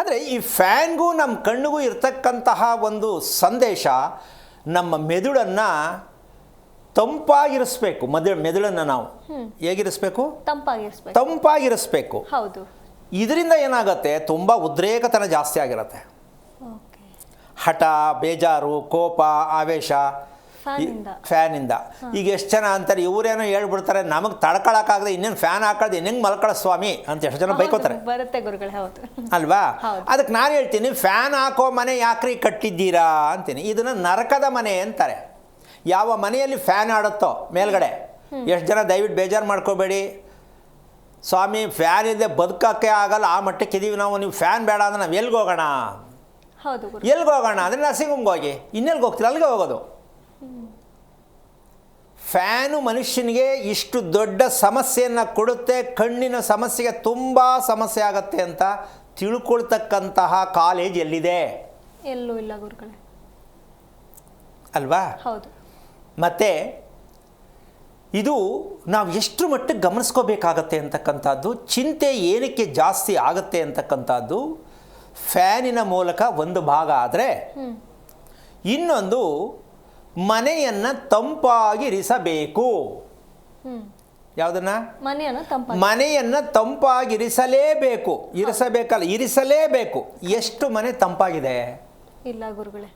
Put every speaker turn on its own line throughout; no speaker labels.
ಅಂದರೆ ಈ ಫ್ಯಾನ್ಗೂ ನಮ್ಮ ಕಣ್ಣಿಗೂ ಇರ್ತಕ್ಕಂತಹ ಒಂದು ಸಂದೇಶ ನಮ್ಮ ಮೆದುಳನ್ನು ತಂಪಾಗಿರಿಸ್ಬೇಕು. ಮೆದುಳನ್ನು ನಾವು ಹೇಗಿರಿಸ್ಬೇಕು? ತಂಪಾಗಿರಿಸ್ಬೇಕು.
ಹೌದು.
ಇದರಿಂದ ಏನಾಗುತ್ತೆ, ತುಂಬ ಉದ್ರೇಕತನ ಜಾಸ್ತಿ ಆಗಿರುತ್ತೆ. ಹಠ, ಬೇಜಾರು, ಕೋಪ, ಆವೇಶ ಫ್ಯಾನಿಂದ. ಈಗ ಎಷ್ಟು ಜನ ಅಂತಾರೆ, ಇವರೇನೋ ಹೇಳ್ಬಿಡ್ತಾರೆ, ನಮಗೆ ತಡ್ಕೊಳಕ್ಕಾಗದೆ ಇನ್ನೇನು ಫ್ಯಾನ್ ಹಾಕೋದು ಇನ್ನೇನು ಮಲ್ಕೊಳ್ಳೋ ಸ್ವಾಮಿ ಅಂತ ಎಷ್ಟು ಜನ ಬೈಕೋತಾರೆ.
ಬರುತ್ತೆ ಗುರುಗಳೇ. ಹೌದು
ಅಲ್ವಾ? ಅದಕ್ಕೆ ನಾನು ಹೇಳ್ತೀನಿ, ಫ್ಯಾನ್ ಹಾಕೋ ಮನೆ ಯಾಕ್ರಿ ಕಟ್ಟಿದ್ದೀರಾ ಅಂತೀನಿ. ಇದನ್ನು ನರಕದ ಮನೆ ಅಂತಾರೆ. ಯಾವ ಮನೆಯಲ್ಲಿ ಫ್ಯಾನ್ ಆಡುತ್ತೋ ಮೇಲ್ಗಡೆ, ಎಷ್ಟು ಜನ ದಯವಿಟ್ಟು ಬೇಜಾರು ಮಾಡ್ಕೋಬೇಡಿ, ಸ್ವಾಮಿ ಫ್ಯಾನ್ ಇಲ್ಲದೆ ಬದುಕೋಕ್ಕೆ ಆಗಲ್ಲ, ಆ ಮಟ್ಟಕ್ಕಿದ್ದೀವಿ ನಾವು, ನೀವು ಫ್ಯಾನ್ ಬೇಡ ಅಂದರೆ ನಾವು ಎಲ್ಲಿಗೆ ಹೋಗೋಣ? ಎಲ್ಲಿಗೆ ಹೋಗೋಣ ಅಂದರೆ ನರ್ಸಿಂಗ್ ಹೋಗಿ, ಇನ್ನೆಲ್ಗೆ ಹೋಗ್ತೀರ ಅಲ್ಲಿಗೆ ಹೋಗೋದು. ಫ್ಯಾನು ಮನುಷ್ಯನಿಗೆ ಇಷ್ಟು ದೊಡ್ಡ ಸಮಸ್ಯೆಯನ್ನು ಕೊಡುತ್ತೆ, ಕಣ್ಣಿನ ಸಮಸ್ಯೆಗೆ ತುಂಬ ಸಮಸ್ಯೆ ಆಗುತ್ತೆ ಅಂತ ತಿಳ್ಕೊಳ್ತಕ್ಕಂತಹ ಕಾಲೇಜ್ ಎಲ್ಲಿದೆ?
ಎಲ್ಲೂ ಇಲ್ಲ ಗುರುಗಳೇ.
ಅಲ್ವಾ?
ಹೌದು.
ಮತ್ತು ಇದು ನಾವು ಎಷ್ಟು ಮಟ್ಟಿಗೆ ಗಮನಿಸ್ಕೋಬೇಕಾಗತ್ತೆ ಅಂತಕ್ಕಂಥದ್ದು, ಚಿಂತೆ ಏನಕ್ಕೆ ಜಾಸ್ತಿ ಆಗುತ್ತೆ ಅಂತಕ್ಕಂಥದ್ದು ಫ್ಯಾನಿನ ಮೂಲಕ ಒಂದು ಭಾಗ ಆದರೆ, ಇನ್ನೊಂದು ಮನೆಯನ್ನು ತಂಪಾಗಿರಿಸಬೇಕು. ಯಾವುದನ್ನ? ಮನೆಯನ್ನು ತಂಪಾಗಿರಿಸಲೇಬೇಕು. ಇರಿಸಲೇಬೇಕು. ಎಷ್ಟು ಮನೆ ತಂಪಾಗಿದೆ?
ಇಲ್ಲ ಗುರುಗಳೇ,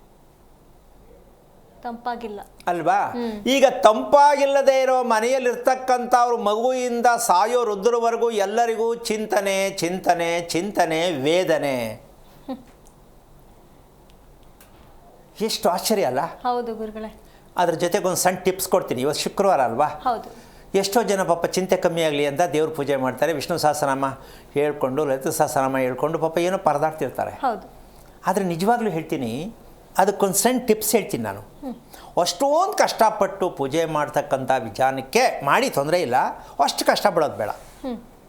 ತಂಪಾಗಿಲ್ಲ
ಅಲ್ವಾ? ಈಗ ತಂಪಾಗಿಲ್ಲದೆ ಇರೋ ಮನೆಯಲ್ಲಿರ್ತಕ್ಕಂಥವ್ರು ಮಗುವಿಂದ ಸಾಯೋ ವೃದ್ಧರವರೆಗೂ ಎಲ್ಲರಿಗೂ ಚಿಂತನೆ ಚಿಂತನೆ ಚಿಂತನೆ ವೇದನೆ. ಎಷ್ಟು ಆಶ್ಚರ್ಯ ಅಲ್ಲ?
ಹೌದು ಗುರುಗಳೇ.
ಅದ್ರ ಜೊತೆಗೆ ಒಂದು ಸಣ್ಣ ಟಿಪ್ಸ್ ಕೊಡ್ತೀನಿ. ಇವತ್ತು ಶುಕ್ರವಾರ ಅಲ್ವಾ?
ಹೌದು.
ಎಷ್ಟೋ ಜನ ಪಾಪ ಚಿಂತೆ ಕಮ್ಮಿ ಆಗಲಿ ಅಂತ ದೇವ್ರ ಪೂಜೆ ಮಾಡ್ತಾರೆ, ವಿಷ್ಣು ಸಹಸ್ರನಾಮ ಹೇಳ್ಕೊಂಡು, ಲಲಿತ ಸಹಸ್ರನಾಮ ಹೇಳ್ಕೊಂಡು ಪಾಪ ಏನೋ ಪರದಾಡ್ತಿರ್ತಾರೆ.
ಹೌದು.
ಆದರೆ ನಿಜವಾಗ್ಲೂ ಹೇಳ್ತೀನಿ, ಅದಕ್ಕೊಂದು ಸಣ್ಣ ಟಿಪ್ಸ್ ಹೇಳ್ತೀನಿ ನಾನು. ಅಷ್ಟೊಂದು ಕಷ್ಟಪಟ್ಟು ಪೂಜೆ ಮಾಡ್ತಕ್ಕಂಥ ವಿಚಾರಕ್ಕೆ ಮಾಡಿ ತೊಂದರೆ ಇಲ್ಲ, ಅಷ್ಟು ಕಷ್ಟಪಡೋದು ಬೇಡ.